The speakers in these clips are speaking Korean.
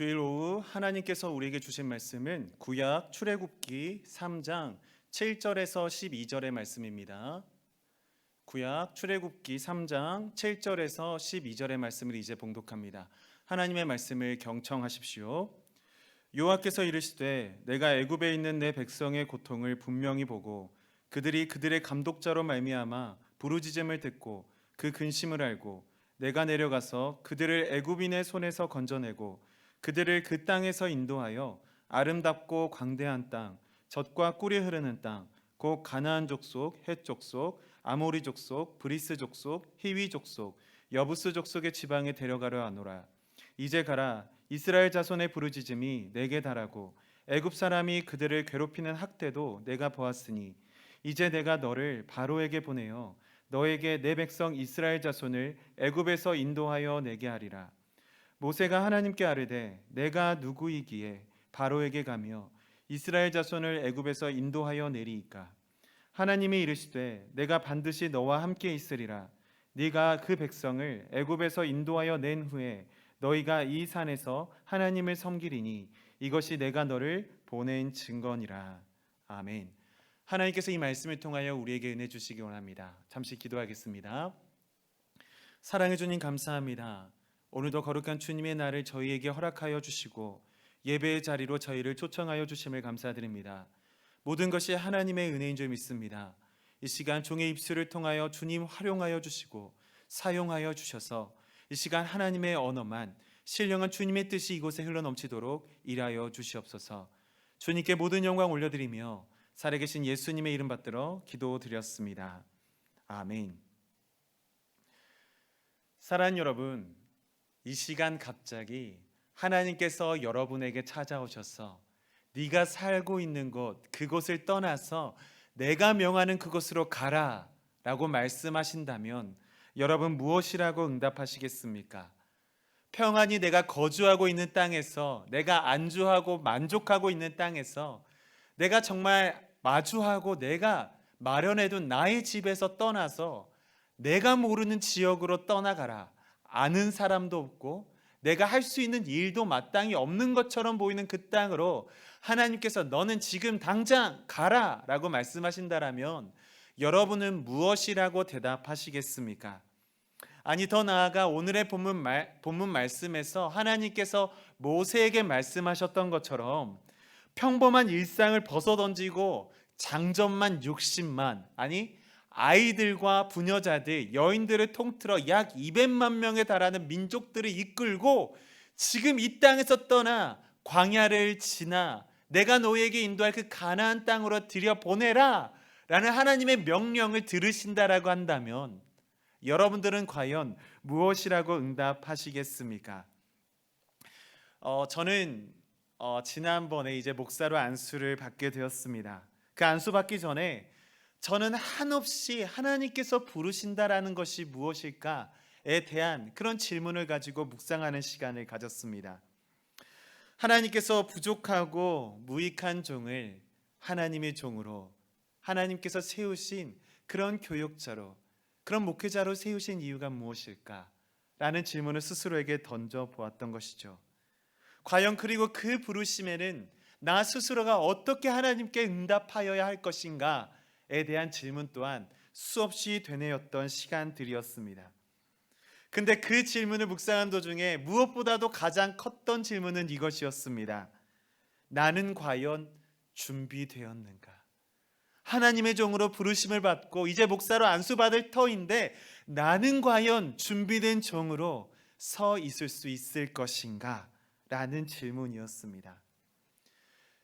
주일 오후 하나님께서 우리에게 주신 말씀은 구약 출애굽기 3장 7절에서 12절의 말씀입니다. 구약 출애굽기 3장 7절에서 12절의 말씀을 이제 봉독합니다. 하나님의 말씀을 경청하십시오. 여호와께서 이르시되 내가 애굽에 있는 내 백성의 고통을 분명히 보고 그들이 그들의 감독자로 말미암아 부르짖음을 듣고 그 근심을 알고 내가 내려가서 그들을 애굽인의 손에서 건져내고 그들을 그 땅에서 인도하여 아름답고 광대한 땅, 젖과 꿀이 흐르는 땅, 곧 가나안 족속, 헷 족속, 아모리 족속, 브리스 족속, 히위 족속, 여부스 족속의 지방에 데려가려 하노라. 이제 가라. 이스라엘 자손의 부르짖음이 내게 달하고 애굽 사람이 그들을 괴롭히는 학대도 내가 보았으니 이제 내가 너를 바로에게 보내어 너에게 내 백성 이스라엘 자손을 애굽에서 인도하여 내게 하리라. 모세가 하나님께 아뢰되 내가 누구이기에 바로에게 가며 이스라엘 자손을 애굽에서 인도하여 내리이까. 하나님이 이르시되 내가 반드시 너와 함께 있으리라. 네가 그 백성을 애굽에서 인도하여 낸 후에 너희가 이 산에서 하나님을 섬기리니 이것이 내가 너를 보낸 증거니라. 아멘. 하나님께서 이 말씀을 통하여 우리에게 은혜 주시기 원합니다. 잠시 기도하겠습니다. 사랑해 주님 감사합니다. 오늘도 거룩한 주님의 날을 저희에게 허락하여 주시고 예배의 자리로 저희를 초청하여 주심을 감사드립니다. 모든 것이 하나님의 은혜인 줄 믿습니다. 이 시간 종의 입술을 통하여 주님 활용하여 주시고 사용하여 주셔서 이 시간 하나님의 언어만 신령한 주님의 뜻이 이곳에 흘러넘치도록 일하여 주시옵소서. 주님께 모든 영광 올려드리며 살아계신 예수님의 이름 받들어 기도드렸습니다. 아멘. 사랑하는 여러분, 이 시간 갑자기 하나님께서 여러분에게 찾아오셔서 네가 살고 있는 곳, 그곳을 떠나서 내가 명하는 그곳으로 가라 라고 말씀하신다면 여러분 무엇이라고 응답하시겠습니까? 평안히 내가 거주하고 있는 땅에서, 내가 안주하고 만족하고 있는 땅에서, 내가 정말 마주하고 내가 마련해둔 나의 집에서 떠나서 내가 모르는 지역으로 떠나가라. 아는 사람도 없고 내가 할 수 있는 일도 마땅히 없는 것처럼 보이는 그 땅으로 하나님께서 너는 지금 당장 가라 라고 말씀하신다면 여러분은 무엇이라고 대답하시겠습니까? 아니, 더 나아가 오늘의 본문 말씀에서 하나님께서 모세에게 말씀하셨던 것처럼 평범한 일상을 벗어던지고 장점만 60만, 아니 아이들과 부녀자들, 여인들을 통틀어 약 200만 명에 달하는 민족들을 이끌고 지금 이 땅에서 떠나 광야를 지나 내가 너희에게 인도할 그 가나안 땅으로 들여보내라 라는 하나님의 명령을 들으신다라고 한다면 여러분들은 과연 무엇이라고 응답하시겠습니까? 저는 지난번에 이제 목사로 안수를 받게 되었습니다. 그 안수 받기 전에 저는 한없이 하나님께서 부르신다라는 것이 무엇일까에 대한 그런 질문을 가지고 묵상하는 시간을 가졌습니다. 하나님께서 부족하고 무익한 종을 하나님의 종으로, 하나님께서 세우신 그런 교역자로, 그런 목회자로 세우신 이유가 무엇일까? 라는 질문을 스스로에게 던져보았던 것이죠. 과연 그리고 그 부르심에는 나 스스로가 어떻게 하나님께 응답하여야 할 것인가? 에 대한 질문 또한 수없이 되뇌었던 시간들이었습니다. 근데 그 질문을 묵상한 도중에 무엇보다도 가장 컸던 질문은 이것이었습니다. 나는 과연 준비되었는가? 하나님의 종으로 부르심을 받고 이제 목사로 안수받을 터인데 나는 과연 준비된 종으로 서 있을 수 있을 것인가? 라는 질문이었습니다.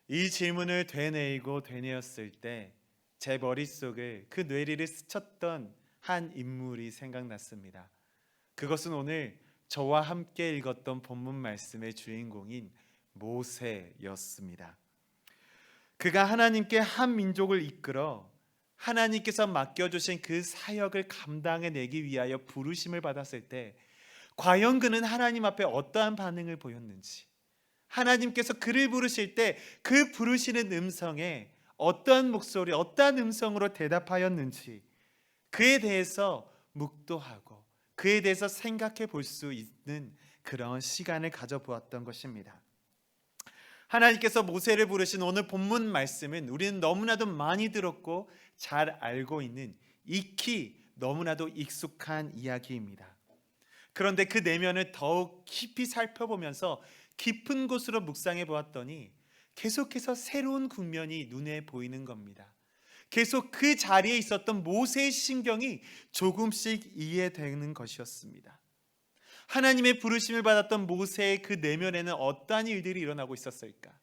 이 질문을 되뇌이고 되뇌었을 때 제 머릿속에 그 뇌리를 스쳤던 한 인물이 생각났습니다. 그것은 오늘 저와 함께 읽었던 본문 말씀의 주인공인 모세였습니다. 그가 하나님께 한 민족을 이끌어 하나님께서 맡겨주신 그 사역을 감당해내기 위하여 부르심을 받았을 때 과연 그는 하나님 앞에 어떠한 반응을 보였는지, 하나님께서 그를 부르실 때 그 부르시는 음성에 어떠한 목소리, 어떠한 음성으로 대답하였는지 그에 대해서 묵도하고 그에 대해서 생각해 볼 수 있는 그런 시간을 가져보았던 것입니다. 하나님께서 모세를 부르신 오늘 본문 말씀은 우리는 너무나도 많이 들었고 잘 알고 있는, 익히 너무나도 익숙한 이야기입니다. 그런데 그 내면을 더욱 깊이 살펴보면서 깊은 곳으로 묵상해 보았더니 계속해서 새로운 국면이 눈에 보이는 겁니다. 계속 그 자리에 있었던 모세의 심경이 조금씩 이해되는 것이었습니다. 하나님의 부르심을 받았던 모세의 그 내면에는 어떠한 일들이 일어나고 있었을까?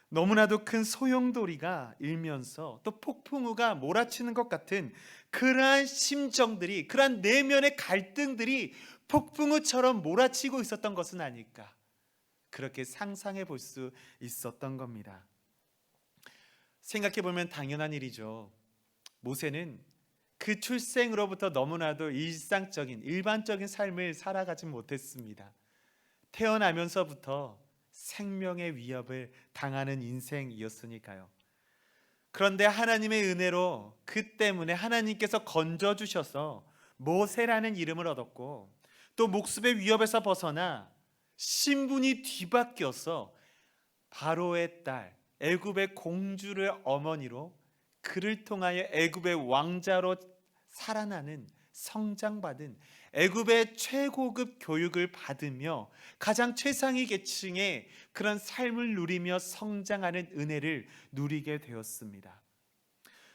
너무나도 큰 소용돌이가 일면서 또 폭풍우가 몰아치는 것 같은 그러한 심정들이, 그러한 내면의 갈등들이 폭풍우처럼 몰아치고 있었던 것은 아닐까, 그렇게 상상해 볼 수 있었던 겁니다. 생각해 보면 당연한 일이죠. 모세는 그 출생으로부터 너무나도 일상적인, 일반적인 삶을 살아가지 못했습니다. 태어나면서부터 생명의 위협을 당하는 인생이었으니까요. 그런데 하나님의 은혜로 그 때문에 하나님께서 건져주셔서 모세라는 이름을 얻었고, 또 목숨의 위협에서 벗어나 신분이 뒤바뀌어서 바로의 딸, 애굽의 공주를 어머니로, 그를 통하여 애굽의 왕자로 살아나는, 성장받은, 애굽의 최고급 교육을 받으며 가장 최상위 계층의 그런 삶을 누리며 성장하는 은혜를 누리게 되었습니다.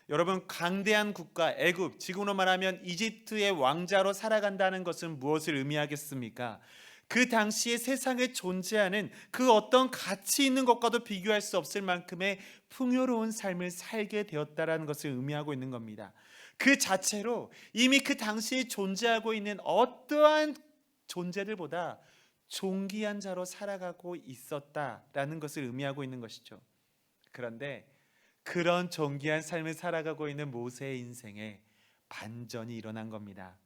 여러분, 강대한 국가 애굽, 지금으로 말하면 이집트의 왕자로 살아간다는 것은 무엇을 의미하겠습니까? 그 당시에 세상에 존재하는 그 어떤 가치 있는 것과도 비교할 수 없을 만큼의 풍요로운 삶을 살게 되었다라는 것을 의미하고 있는 겁니다. 그 자체로 이미 그 당시에 존재하고 있는 어떠한 존재들보다 존귀한 자로 살아가고 있었다라는 것을 의미하고 있는 것이죠. 그런데 그런 존귀한 삶을 살아가고 있는 모세의 인생에 반전이 일어난 겁니다.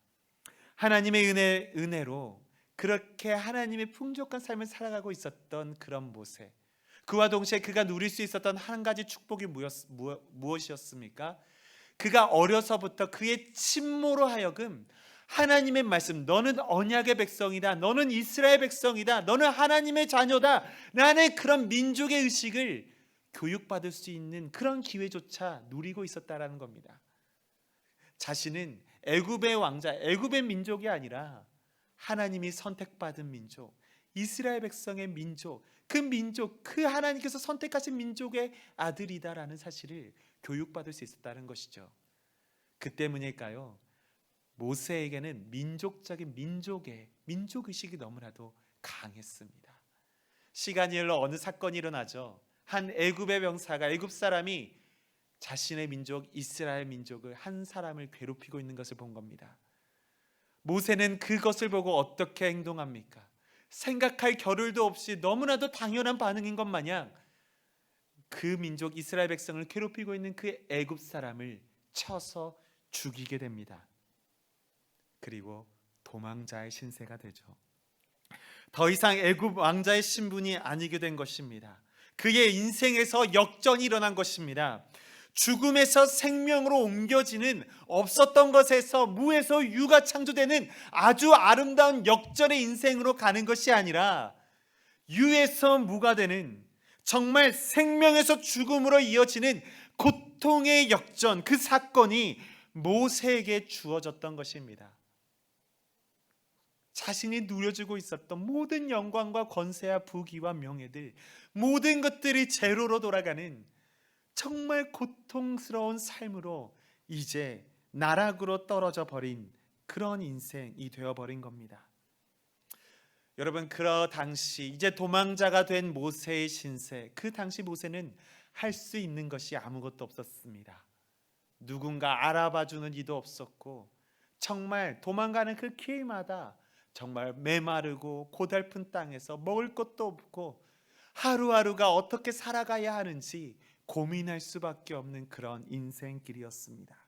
하나님의 은혜로 그렇게 하나님의 풍족한 삶을 살아가고 있었던 그런 모세, 그와 동시에 그가 누릴 수 있었던 한 가지 축복이 무엇이었습니까? 그가 어려서부터 그의 친모로 하여금 하나님의 말씀, 너는 언약의 백성이다, 너는 이스라엘 백성이다, 너는 하나님의 자녀다 라는 그런 민족의 의식을 교육받을 수 있는 그런 기회조차 누리고 있었다라는 겁니다. 자신은 애굽의 왕자, 애굽의 민족이 아니라 하나님이 선택받은 민족, 이스라엘 백성의 민족, 그 민족, 그 하나님께서 선택하신 민족의 아들이다라는 사실을 교육받을 수 있었다는 것이죠. 그 때문일까요? 모세에게는 민족적인 민족의식이 너무나도 강했습니다. 시간이 흘러 어느 사건이 일어나죠. 한 애굽의 병사가, 애굽 사람이 자신의 민족 이스라엘 민족을, 한 사람을 괴롭히고 있는 것을 본 겁니다. 모세는 그것을 보고 어떻게 행동합니까? 생각할 겨를도 없이 너무나도 당연한 반응인 것 마냥 그 민족 이스라엘 백성을 괴롭히고 있는 그 애굽 사람을 쳐서 죽이게 됩니다. 그리고 도망자의 신세가 되죠. 더 이상 애굽 왕자의 신분이 아니게 된 것입니다. 그의 인생에서 역전이 일어난 것입니다. 죽음에서 생명으로 옮겨지는, 없었던 것에서, 무에서 유가 창조되는 아주 아름다운 역전의 인생으로 가는 것이 아니라 유에서 무가 되는, 정말 생명에서 죽음으로 이어지는 고통의 역전, 그 사건이 모세에게 주어졌던 것입니다. 자신이 누려지고 있었던 모든 영광과 권세와 부귀와 명예들, 모든 것들이 제로로 돌아가는 정말 고통스러운 삶으로 이제 나락으로 떨어져 버린 그런 인생이 되어버린 겁니다. 여러분, 그 당시 이제 도망자가 된 모세의 신세, 그 당시 모세는 할 수 있는 것이 아무것도 없었습니다. 누군가 알아봐주는 이도 없었고, 정말 도망가는 그 길마다 정말 메마르고 고달픈 땅에서 먹을 것도 없고 하루하루가 어떻게 살아가야 하는지 고민할 수밖에 없는 그런 인생길이었습니다.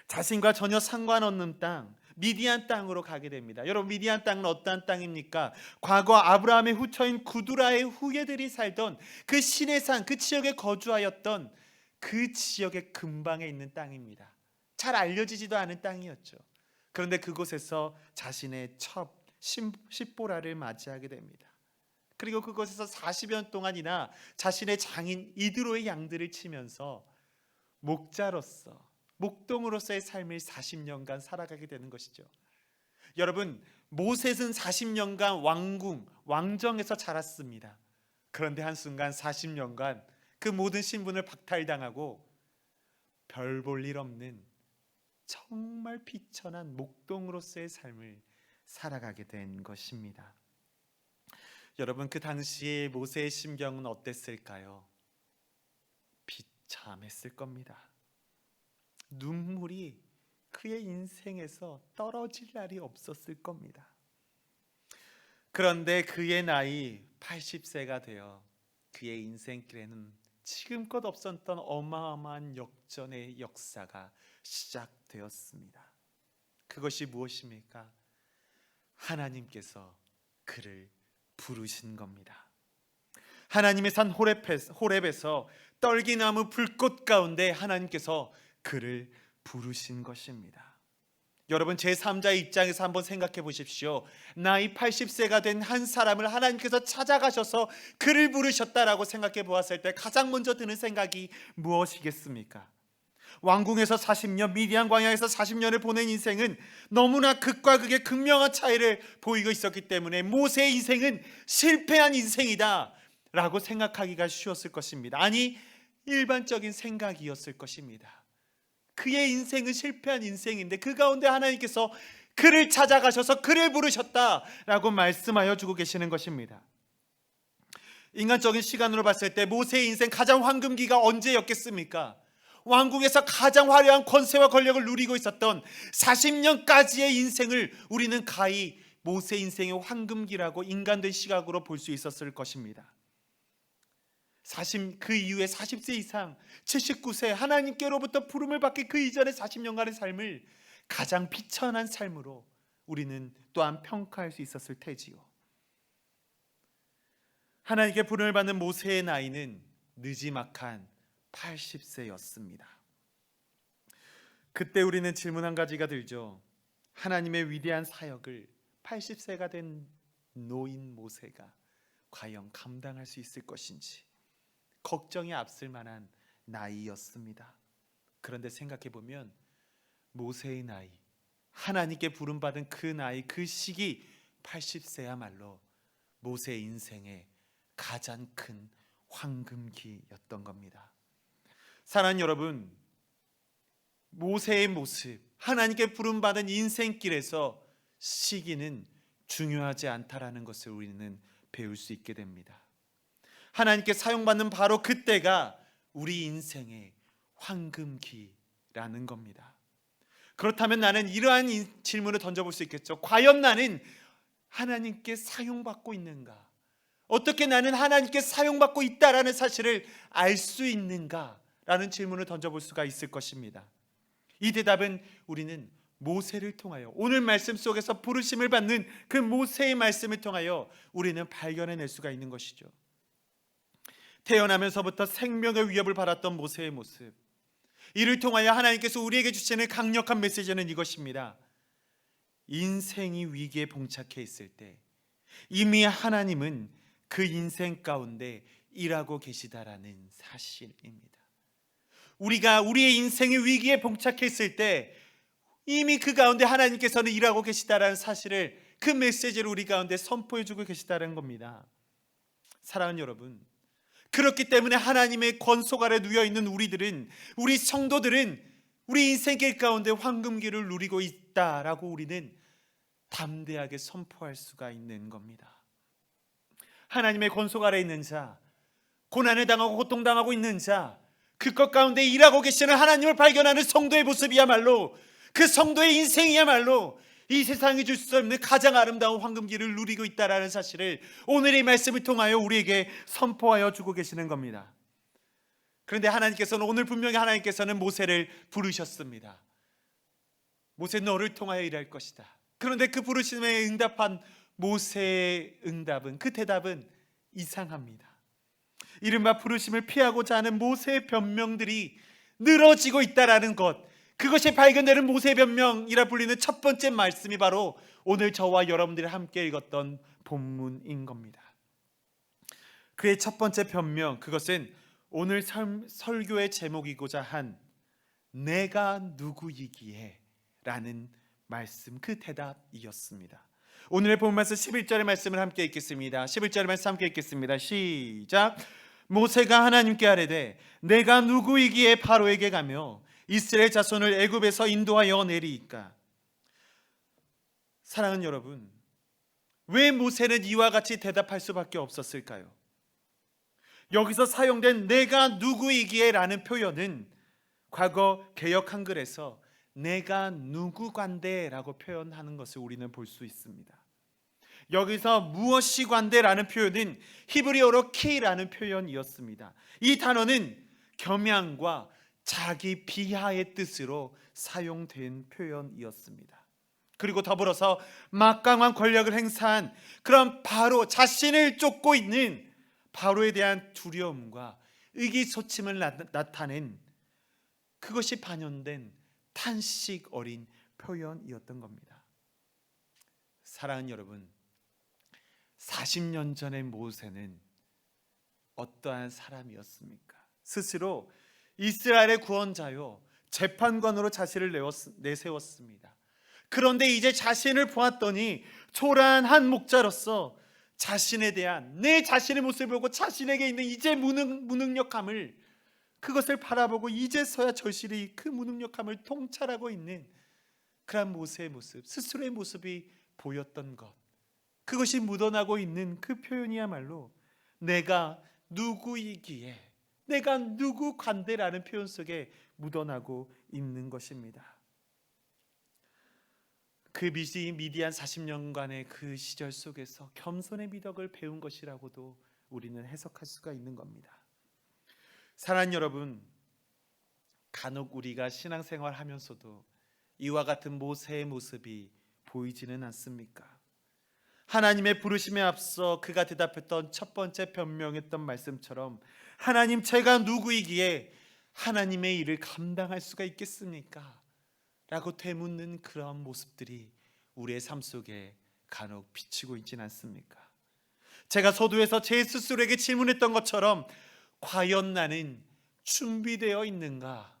자신과 전혀 상관없는 땅, 미디안 땅으로 가게 됩니다. 여러분, 미디안 땅은 어떠한 땅입니까? 과거 아브라함의 후처인 구두라의 후예들이 살던 그 시내산, 그 지역에 거주하였던 그 지역의 근방에 있는 땅입니다. 잘 알려지지도 않은 땅이었죠. 그런데 그곳에서 자신의 첫 십보라를 맞이하게 됩니다. 그리고 그곳에서 40여 동안이나 자신의 장인 이드로의 양들을 치면서 목자로서, 목동으로서의 삶을 40년간 살아가게 되는 것이죠. 여러분, 모셋은 40년간 왕정에서 자랐습니다. 그런데 한순간 40년간 그 모든 신분을 박탈당하고 별 볼 일 없는 정말 비천한 목동으로서의 삶을 살아가게 된 것입니다. 여러분, 그 당시에 모세의 심경은 어땠을까요? 비참했을 겁니다. 눈물이 그의 인생에서 떨어질 날이 없었을 겁니다. 그런데 그의 나이 80세가 되어 그의 인생길에는 지금껏 없었던 어마어마한 역전의 역사가 시작되었습니다. 그것이 무엇입니까? 하나님께서 그를 부르신 겁니다. 하나님의 산 호렙에서 떨기나무 불꽃 가운데 하나님께서 그를 부르신 것입니다. 여러분, 제3자의 입장에서 한번 생각해 보십시오. 나이 80세가 된 한 사람을 하나님께서 찾아가셔서 그를 부르셨다라고 생각해 보았을 때 가장 먼저 드는 생각이 무엇이겠습니까? 왕궁에서 40년, 미디안 광야에서 40년을 보낸 인생은 너무나 극과 극의 극명한 차이를 보이고 있었기 때문에 모세의 인생은 실패한 인생이다 라고 생각하기가 쉬웠을 것입니다. 아니, 일반적인 생각이었을 것입니다. 그의 인생은 실패한 인생인데 그 가운데 하나님께서 그를 찾아가셔서 그를 부르셨다라고 말씀하여 주고 계시는 것입니다. 인간적인 시간으로 봤을 때 모세의 인생 가장 황금기가 언제였겠습니까? 왕궁에서 가장 화려한 권세와 권력을 누리고 있었던 40년까지의 인생을 우리는 가히 모세 인생의 황금기라고 인간된 시각으로 볼 수 있었을 것입니다. 그 이후에 40세 이상 79세 하나님께로부터 부름을 받기 그 이전의 40년간의 삶을 가장 비천한 삶으로 우리는 또한 평가할 수 있었을 테지요. 하나님께 부름을 받는 모세의 나이는 느지막한 80세였습니다. 그때 우리는 질문 한 가지가 들죠. 하나님의 위대한 사역을 80세가 된 노인 모세가 과연 감당할 수 있을 것인지 걱정이 앞설 만한 나이였습니다. 그런데 생각해 보면 모세의 나이, 하나님께 부름받은 그 나이, 그 시기 80세야말로 모세의 인생의 가장 큰 황금기였던 겁니다. 사랑하는 여러분, 모세의 모습, 하나님께 부름받은 인생길에서 시기는 중요하지 않다라는 것을 우리는 배울 수 있게 됩니다. 하나님께 사용받는 바로 그때가 우리 인생의 황금기라는 겁니다. 그렇다면 나는 이러한 질문을 던져볼 수 있겠죠. 과연 나는 하나님께 사용받고 있는가? 어떻게 나는 하나님께 사용받고 있다라는 사실을 알 수 있는가? 라는 질문을 던져볼 수가 있을 것입니다. 이 대답은 우리는 모세를 통하여, 오늘 말씀 속에서 부르심을 받는 그 모세의 말씀을 통하여 우리는 발견해낼 수가 있는 것이죠. 태어나면서부터 생명의 위협을 받았던 모세의 모습, 이를 통하여 하나님께서 우리에게 주시는 강력한 메시지는 이것입니다. 인생이 위기에 봉착해 있을 때 이미 하나님은 그 인생 가운데 일하고 계시다라는 사실입니다. 우리가 우리의 인생이 위기에 봉착해 있을 때 이미 그 가운데 하나님께서는 일하고 계시다라는 사실을, 그 메시지를 우리 가운데 선포해 주고 계시다는 겁니다. 사랑하는 여러분, 그렇기 때문에 하나님의 권속 아래 누워 있는 우리 성도들은 우리 인생길 가운데 황금기를 누리고 있다라고 우리는 담대하게 선포할 수가 있는 겁니다. 하나님의 권속 아래 있는 자, 고난을 당하고 고통당하고 있는 자, 그것 가운데 일하고 계시는 하나님을 발견하는 성도의 모습이야말로, 그 성도의 인생이야말로 이 세상이 줄 수 없는 가장 아름다운 황금기를 누리고 있다라는 사실을 오늘의 말씀을 통하여 우리에게 선포하여 주고 계시는 겁니다. 그런데 하나님께서는, 오늘 분명히 하나님께서는 모세를 부르셨습니다. 모세, 너를 통하여 일할 것이다. 그런데 그 부르심에 응답한 모세의 응답은, 그 대답은 이상합니다. 이른바 부르심을 피하고자 하는 모세의 변명들이 늘어지고 있다라는 것, 그것이 발견되는 모세의 변명이라 불리는 첫 번째 말씀이 바로 오늘 저와 여러분들이 함께 읽었던 본문인 겁니다. 그의 첫 번째 변명, 그것은 오늘 설교의 제목이고자 한 내가 누구이기에 라는 말씀, 그 대답이었습니다. 오늘의 본 말씀 11절의 말씀을 함께 읽겠습니다. 11절의 말씀 함께 읽겠습니다. 시작. 모세가 하나님께 아뢰되 내가 누구이기에 바로에게 가며 이스라엘 자손을 애굽에서 인도하여 내리이까. 사랑하는 여러분, 왜 모세는 이와 같이 대답할 수밖에 없었을까요? 여기서 사용된 내가 누구이기에 라는 표현은 과거 개역 한글에서 내가 누구관대라고 표현하는 것을 우리는 볼 수 있습니다. 여기서 무엇이 관대라는 표현은 히브리어로 키라는 표현이었습니다. 이 단어는 겸양과 자기 비하의 뜻으로 사용된 표현이었습니다. 그리고 더불어서 막강한 권력을 행사한 그런 바로, 자신을 쫓고 있는 바로에 대한 두려움과 의기소침을 나타낸, 그것이 반영된 탄식 어린 표현이었던 겁니다. 사랑하는 여러분, 40년 전의 모세는 어떠한 사람이었습니까? 스스로 이스라엘의 구원자요 재판관으로 자신을 내세웠습니다. 그런데 이제 자신을 보았더니 초라한 목자로서 자신에 대한, 내 자신의 모습을 보고 자신에게 있는 이제 무능력함을, 그것을 바라보고 이제서야 절실히 그 무능력함을 통찰하고 있는 그런 모세의 모습, 스스로의 모습이 보였던 것, 그것이 묻어나고 있는 그 표현이야말로 내가 누구이기에, 내가 누구 관대라는 표현 속에 묻어나고 있는 것입니다. 그 미디안 40년간의 그 시절 속에서 겸손의 미덕을 배운 것이라고도 우리는 해석할 수가 있는 겁니다. 사랑하는 여러분, 간혹 우리가 신앙생활 하면서도 이와 같은 모세의 모습이 보이지는 않습니까? 하나님의 부르심에 앞서 그가 대답했던 첫 번째 변명했던 말씀처럼 하나님, 제가 누구이기에 하나님의 일을 감당할 수가 있겠습니까? 라고 되묻는 그런 모습들이 우리의 삶 속에 간혹 비치고 있지는 않습니까? 제가 서두에서 제 스스로에게 질문했던 것처럼 과연 나는 준비되어 있는가?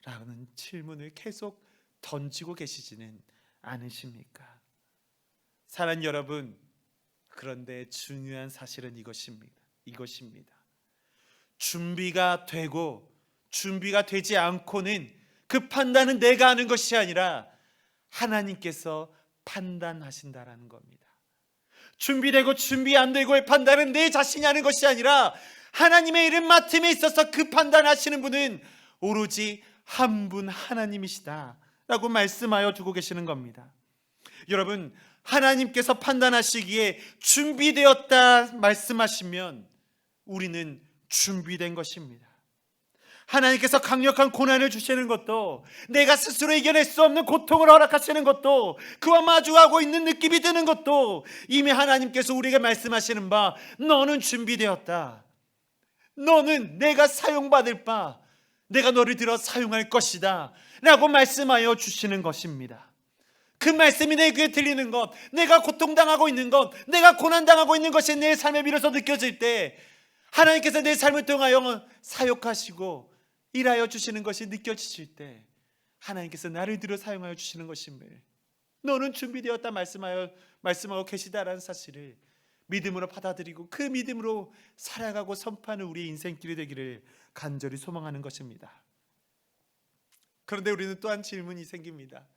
라는 질문을 계속 던지고 계시지는 않으십니까? 사랑하는 여러분, 그런데 중요한 사실은 이것입니다. 준비가 되고 준비가 되지 않고는 그 판단은 내가 하는 것이 아니라 하나님께서 판단하신다라는 겁니다. 준비되고 준비 안 되고의 판단은 내 자신이 하는 것이 아니라 하나님의 일을 맡음에 있어서 그 판단하시는 분은 오로지 한 분 하나님이시다 라고 말씀하여 두고 계시는 겁니다. 여러분, 하나님께서 판단하시기에 준비되었다 말씀하시면 우리는 준비된 것입니다. 하나님께서 강력한 고난을 주시는 것도, 내가 스스로 이겨낼 수 없는 고통을 허락하시는 것도, 그와 마주하고 있는 느낌이 드는 것도 이미 하나님께서 우리에게 말씀하시는 바, 너는 준비되었다, 너는 내가 사용받을 바, 내가 너를 들어 사용할 것이다 라고 말씀하여 주시는 것입니다. 그 말씀이 내 귀에 들리는 것, 내가 고통당하고 있는 것, 내가 고난당하고 있는 것이 내 삶에 비로소 느껴질 때 하나님께서 내 삶을 통하여 사역하시고 일하여 주시는 것이 느껴지실 때 하나님께서 나를 들어 사용하여 주시는 것임을, 너는 준비되었다 말씀하고 계시다라는 사실을 믿음으로 받아들이고 그 믿음으로 살아가고 선포하는 우리의 인생길이 되기를 간절히 소망하는 것입니다. 그런데 우리는 또한 질문이 생깁니다.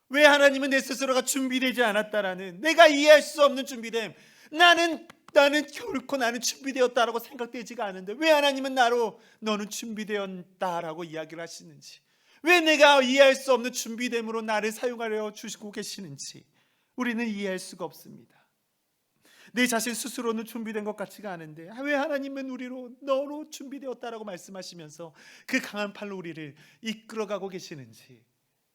왜 하나님은 내 스스로가 준비되지 않았다라는, 내가 이해할 수 없는 준비됨, 나는 결코 나는 준비되었다라고 생각되지가 않은데 왜 하나님은 너는 준비되었다라고 이야기를 하시는지, 왜 내가 이해할 수 없는 준비됨으로 나를 사용하려 주시고 계시는지 우리는 이해할 수가 없습니다. 내 자신 스스로는 준비된 것 같지가 않은데 왜 하나님은 너로 준비되었다라고 말씀하시면서 그 강한 팔로 우리를 이끌어가고 계시는지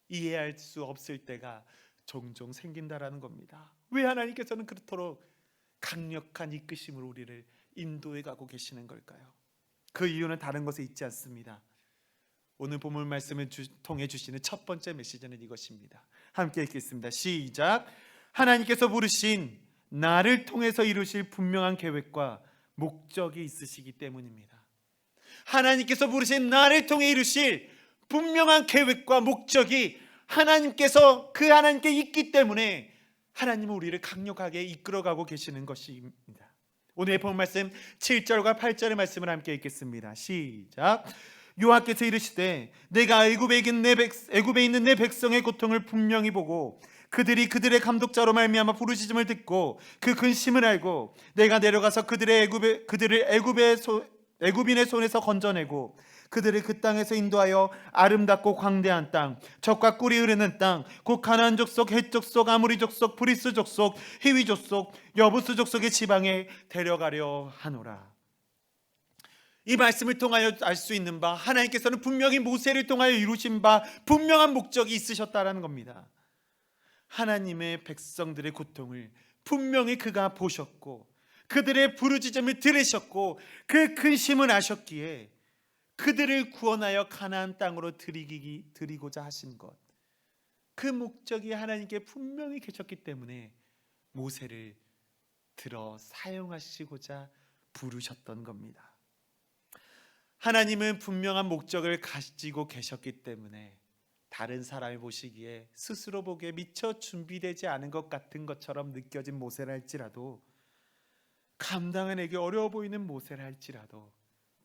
이해할 수 없을 때가 종종 생긴다라는 겁니다. 왜 하나님께서는 그토록 강력한 이끄심으로 우리를 인도해 가고 계시는 걸까요? 그 이유는 다른 것에 있지 않습니다. 오늘 본문 말씀을 통해 주시는 첫 번째 메시지는 이것입니다. 함께 읽겠습니다. 시작. 하나님께서 부르신 나를 통해서 이루실 분명한 계획과 목적이 있으시기 때문입니다. 하나님께서 부르신 나를 통해 이루실 분명한 계획과 목적이 하나님께서 그 하나님께 있기 때문에 하나님은 우리를 강력하게 이끌어가고 계시는 것입니다. 오늘의 본 말씀 7절과 8절의 말씀을 함께 읽겠습니다. 시작. 여호와께서 이르시되 내가 애굽에 있는 내 백성의 고통을 분명히 보고 그들이 그들의 감독자로 말미암아 부르짖음을 듣고 그 근심을 알고 내가 내려가서 그들을 애굽인의 손에서 건져내고 그들을 그 땅에서 인도하여 아름답고 광대한 땅, 젖과 꿀이 흐르는 땅, 곧 가나안 족속, 헷 족속, 아모리 족속, 브리스 족속, 히위 족속, 여부스 족속의 지방에 데려가려 하노라. 이 말씀을 통하여 알 수 있는 바, 하나님께서는 분명히 모세를 통하여 이루신 바 분명한 목적이 있으셨다라는 겁니다. 하나님의 백성들의 고통을 분명히 그가 보셨고 그들의 부르짖음을 들으셨고 그 근심을 아셨기에 그들을 구원하여 가나안 땅으로 드리고자 하신 것, 그 목적이 하나님께 분명히 계셨기 때문에 모세를 들어 사용하시고자 부르셨던 겁니다. 하나님은 분명한 목적을 가지고 계셨기 때문에 다른 사람이 보시기에 스스로 보기에 미처 준비되지 않은 것 같은 것처럼 느껴진 모세라 할지라도, 감당해내기 어려워 보이는 모세라 할지라도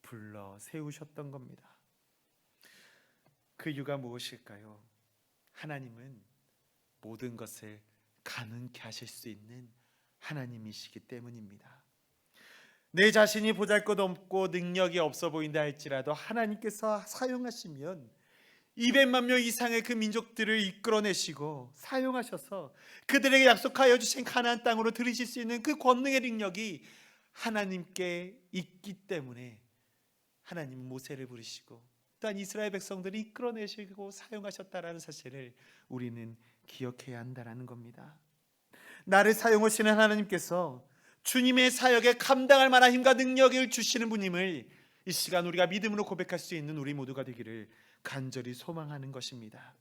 불러 세우셨던 겁니다. 그 이유가 무엇일까요? 하나님은 모든 것을 가능케 하실 수 있는 하나님이시기 때문입니다. 내 자신이 보잘것없고 능력이 없어 보인다 할지라도 하나님께서 사용하시면 200만 명 이상의 그 민족들을 이끌어내시고 사용하셔서 그들에게 약속하여 주신 가나안 땅으로 들이실 수 있는 그 권능의 능력이 하나님께 있기 때문에 하나님은 모세를 부르시고 또한 이스라엘 백성들을 이끌어내시고 사용하셨다라는 사실을 우리는 기억해야 한다는 겁니다. 나를 사용하시는 하나님께서 주님의 사역에 감당할 만한 힘과 능력을 주시는 분임을 이 시간 우리가 믿음으로 고백할 수 있는 우리 모두가 되기를 간절히 소망하는 것입니다.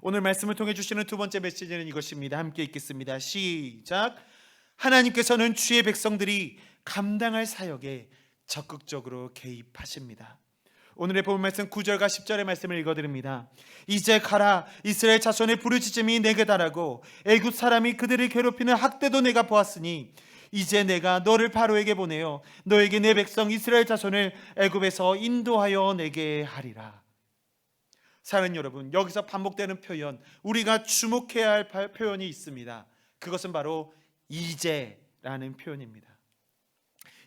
오늘 말씀을 통해 주시는 두 번째 메시지는 이것입니다. 함께 읽겠습니다. 시작. 하나님께서는 주의 백성들이 감당할 사역에 적극적으로 개입하십니다. 오늘의 본 말씀 9절과 10절의 말씀을 읽어드립니다. 이제 가라, 이스라엘 자손의 부르짖음이 내게 달하고 애굽 사람이 그들을 괴롭히는 학대도 내가 보았으니 이제 내가 너를 바로에게 보내어 너에게 내 백성 이스라엘 자손을 애굽에서 인도하여 내게 하리라. 사랑하는 여러분, 여기서 반복되는 표현, 우리가 주목해야 할 표현이 있습니다. 그것은 바로 이제라는 표현입니다.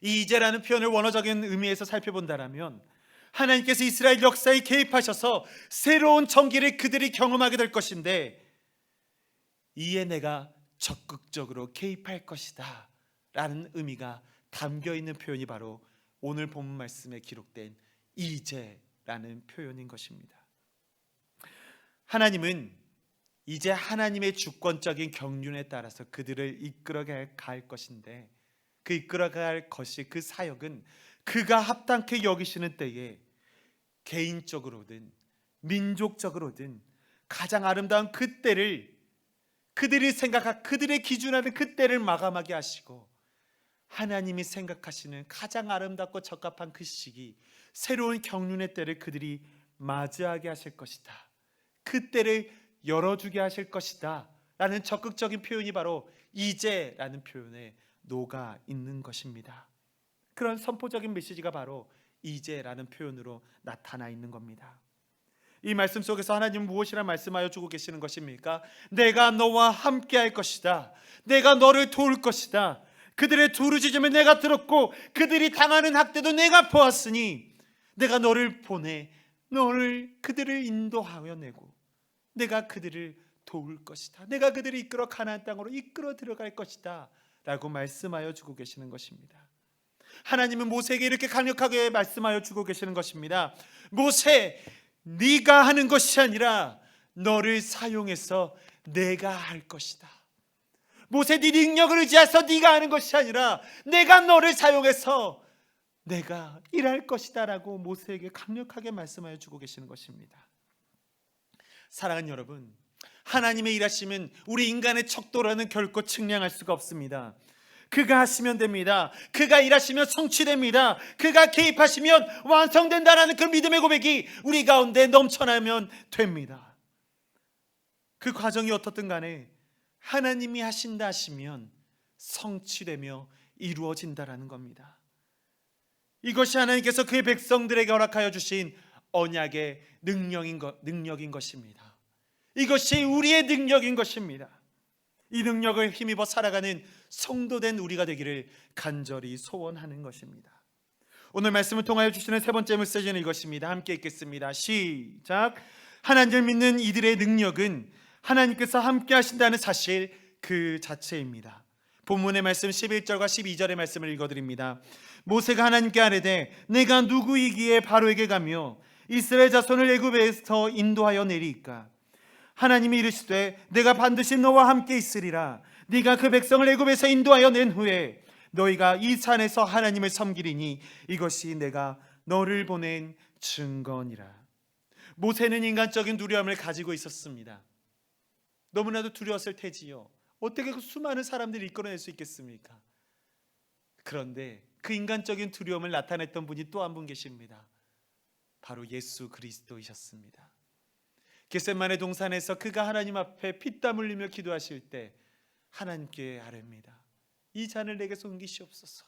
이 이제라는 표현을 원어적인 의미에서 살펴본다면 하나님께서 이스라엘 역사에 개입하셔서 새로운 정기를 그들이 경험하게 될 것인데, 이에 내가 적극적으로 개입할 것이다 라는 의미가 담겨있는 표현이 바로 오늘 본문 말씀에 기록된 이제라는 표현인 것입니다. 하나님은 이제 하나님의 주권적인 경륜에 따라서 그들을 이끌어갈 것인데, 그 이끌어갈 것이, 그 사역은 그가 합당케 여기시는 때에 개인적으로든 민족적으로든 가장 아름다운 그 때를, 그들이 생각한 그들의 기준하는 그 때를 마감하게 하시고, 하나님이 생각하시는 가장 아름답고 적합한 그 시기, 새로운 경륜의 때를 그들이 맞이하게 하실 것이다, 그 때를 열어주게 하실 것이다 라는 적극적인 표현이 바로 이제라는 표현에 녹아 있는 것입니다. 그런 선포적인 메시지가 바로 이제라는 표현으로 나타나 있는 겁니다. 이 말씀 속에서 하나님은 무엇이라 말씀하여 주고 계시는 것입니까? 내가 너와 함께 할 것이다, 내가 너를 도울 것이다, 그들의 부르짖음을 내가 들었고 그들이 당하는 학대도 내가 보았으니 내가 너를 보내 그들을 인도하여 내고 내가 그들을 도울 것이다, 내가 그들을 이끌어 가나안 땅으로 이끌어 들어갈 것이다 라고 말씀하여 주고 계시는 것입니다. 하나님은 모세에게 이렇게 강력하게 말씀하여 주고 계시는 것입니다. 모세, 네가 하는 것이 아니라 너를 사용해서 내가 할 것이다. 모세, 네 능력을 의지해서 네가 하는 것이 아니라 내가 너를 사용해서 내가 일할 것이다 라고 모세에게 강력하게 말씀하여 주고 계시는 것입니다. 사랑하는 여러분, 하나님의 일하심은 우리 인간의 척도로는 결코 측량할 수가 없습니다. 그가 하시면 됩니다. 그가 일하시면 성취됩니다. 그가 개입하시면 완성된다라는 그 믿음의 고백이 우리 가운데 넘쳐나면 됩니다. 그 과정이 어떻든 간에 하나님이 하신다 하시면 성취되며 이루어진다라는 겁니다. 이것이 하나님께서 그의 백성들에게 허락하여 주신 언약의 능력인 것입니다. 이것이 우리의 능력인 것입니다. 이 능력을 힘입어 살아가는 성도된 우리가 되기를 간절히 소원하는 것입니다. 오늘 말씀을 통하여 주시는 세 번째 메시지는 이것입니다. 함께 읽겠습니다. 시작. 하나님을 믿는 이들의 능력은 하나님께서 함께 하신다는 사실 그 자체입니다. 본문의 말씀 11절과 12절의 말씀을 읽어드립니다. 모세가 하나님께 아뢰되 내가 누구이기에 바로에게 가며 이스라엘 자손을 애굽에서 인도하여 내리이까? 하나님이 이르시되 내가 반드시 너와 함께 있으리라. 네가 그 백성을 애굽에서 인도하여 낸 후에 너희가 이 산에서 하나님을 섬기리니 이것이 내가 너를 보낸 증거니라. 모세는 인간적인 두려움을 가지고 있었습니다. 너무나도 두려웠을 테지요. 어떻게 그 수많은 사람들을 이끌어낼 수 있겠습니까? 그런데 그 인간적인 두려움을 나타냈던 분이 또 한 분 계십니다. 바로 예수 그리스도이셨습니다. 겟세마네 동산에서 그가 하나님 앞에 피땀 흘리며 기도하실 때 하나님께 아뢰입니다. 이 잔을 내게서 옮기시옵소서.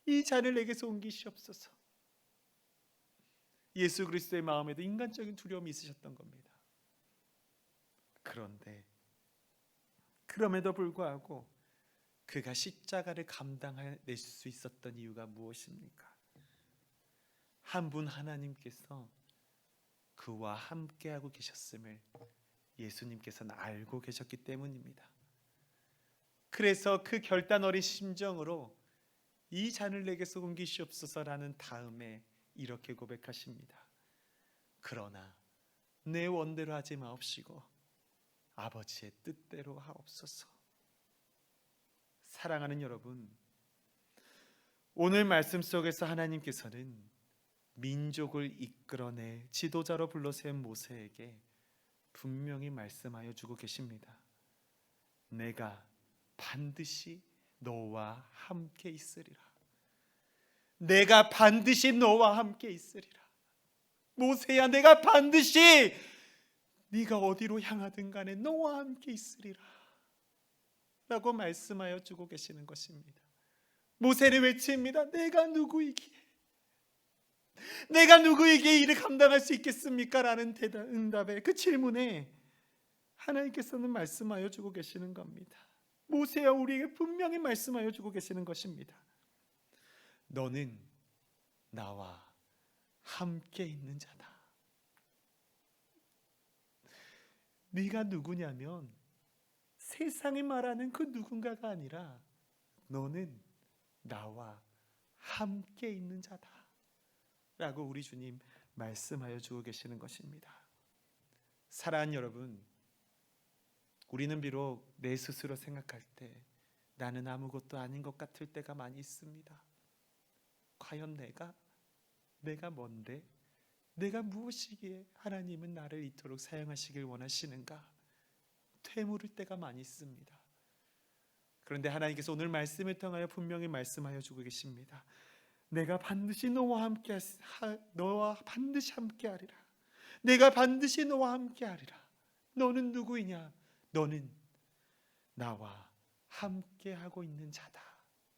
이 잔을 내게서 옮기시옵소서. 예수 그리스도의 마음에도 인간적인 두려움이 있으셨던 겁니다. 그런데 그럼에도 불구하고 그가 십자가를 감당해낼 수 있었던 이유가 무엇입니까? 한 분 하나님께서 그와 함께하고 계셨음을 예수님께서는 알고 계셨기 때문입니다. 그래서 그 결단 어린 심정으로 이 잔을 내게서 옮기시옵소서라는 다음에 이렇게 고백하십니다. 그러나 내 원대로 하지 마옵시고 아버지의 뜻대로 하옵소서. 사랑하는 여러분, 오늘 말씀 속에서 하나님께서는 민족을 이끌어내 지도자로 불러세운 모세에게 분명히 말씀하여 주고 계십니다. 내가 반드시 너와 함께 있으리라. 내가 반드시 너와 함께 있으리라. 모세야, 내가 반드시 네가 어디로 향하든 간에 너와 함께 있으리라 라고 말씀하여 주고 계시는 것입니다. 모세는 외칩니다. 내가 누구이기에 이를 감당할 수 있겠습니까? 라는 응답에, 그 질문에 하나님께서는 말씀하여 주고 계시는 겁니다. 모세야, 우리에게 분명히 말씀하여 주고 계시는 것입니다. 너는 나와 함께 있는 자다. 네가 누구냐면 세상이 말하는 그 누군가가 아니라 너는 나와 함께 있는 자다 라고 우리 주님 말씀하여 주고 계시는 것입니다. 사랑하는 여러분, 우리는 비록 내 스스로 생각할 때 나는 아무것도 아닌 것 같을 때가 많이 있습니다. 과연 내가 뭔데? 내가 무엇이기에 하나님은 나를 이토록 사용하시길 원하시는가? 되물을 때가 많이 있습니다. 그런데 하나님께서 오늘 말씀을 통하여 분명히 말씀하여 주고 계십니다. 내가 반드시 너와 반드시 함께하리라. 내가 반드시 너와 함께하리라. 너는 누구이냐? 너는 나와 함께하고 있는 자다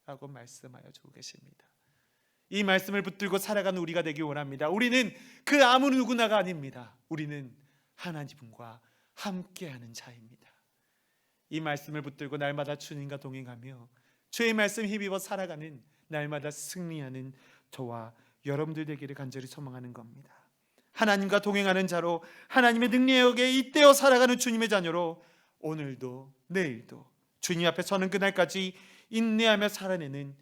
라고 말씀하여 주고 계십니다. 이 말씀을 붙들고 살아가는 우리가 되기 원합니다. 우리는 그 아무 누구나가 아닙니다. 우리는 하나님과 함께하는 자입니다. 이 말씀을 붙들고 날마다 주님과 동행하며 주의 말씀 힘입어 살아가는, 날마다 승리하는 저와 여러분들 되기를 간절히 소망하는 겁니다. 하나님과 동행하는 자로, 하나님의 능력에 잇대어 살아가는 주님의 자녀로 오늘도 내일도 주님 앞에 서는 그날까지 인내하며 살아내는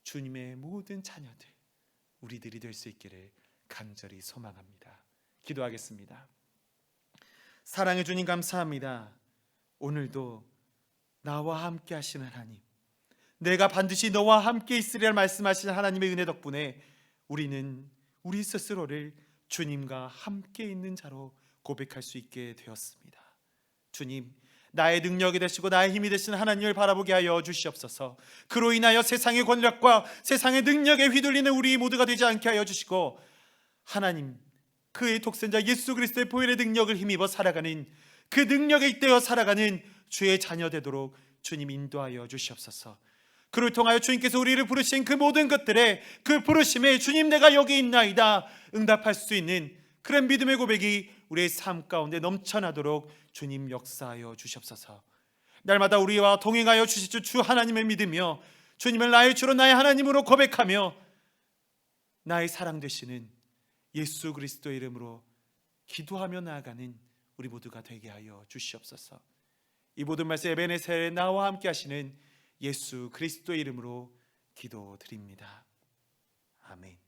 주님의 모든 자녀들, 우리들이 될 수 있기를 간절히 소망합니다. 기도하겠습니다. 사랑해 주님, 감사합니다. 오늘도 나와 함께 하시는 하나님, 내가 반드시 너와 함께 있으리라 말씀하시는 하나님의 은혜 덕분에 우리는 우리 스스로를 주님과 함께 있는 자로 고백할 수 있게 되었습니다. 주님, 나의 능력이 되시고 나의 힘이 되신 하나님을 바라보게 하여 주시옵소서. 그로 인하여 세상의 권력과 세상의 능력에 휘둘리는 우리 모두가 되지 않게 하여 주시고, 하나님 그의 독생자 예수 그리스도의 보혈의 능력을 힘입어 살아가는, 그 능력에 잇대어 살아가는 주의 자녀 되도록 주님 인도하여 주시옵소서. 그를 통하여 주님께서 우리를 부르신 그 모든 것들에, 그 부르심에 주님 내가 여기 있나이다 응답할 수 있는 그런 믿음의 고백이 우리의 삶 가운데 넘쳐나도록 주님 역사하여 주시옵소서. 날마다 우리와 동행하여 주실 주 하나님을 믿으며 주님을 나의 주로 나의 하나님으로 고백하며 나의 사랑 되시는 예수 그리스도의 이름으로 기도하며 나아가는 우리 모두가 되게 하여 주시옵소서. 이 모든 말씀 에베네셀에 나와 함께 하시는 예수 그리스도의 이름으로 기도드립니다. 아멘.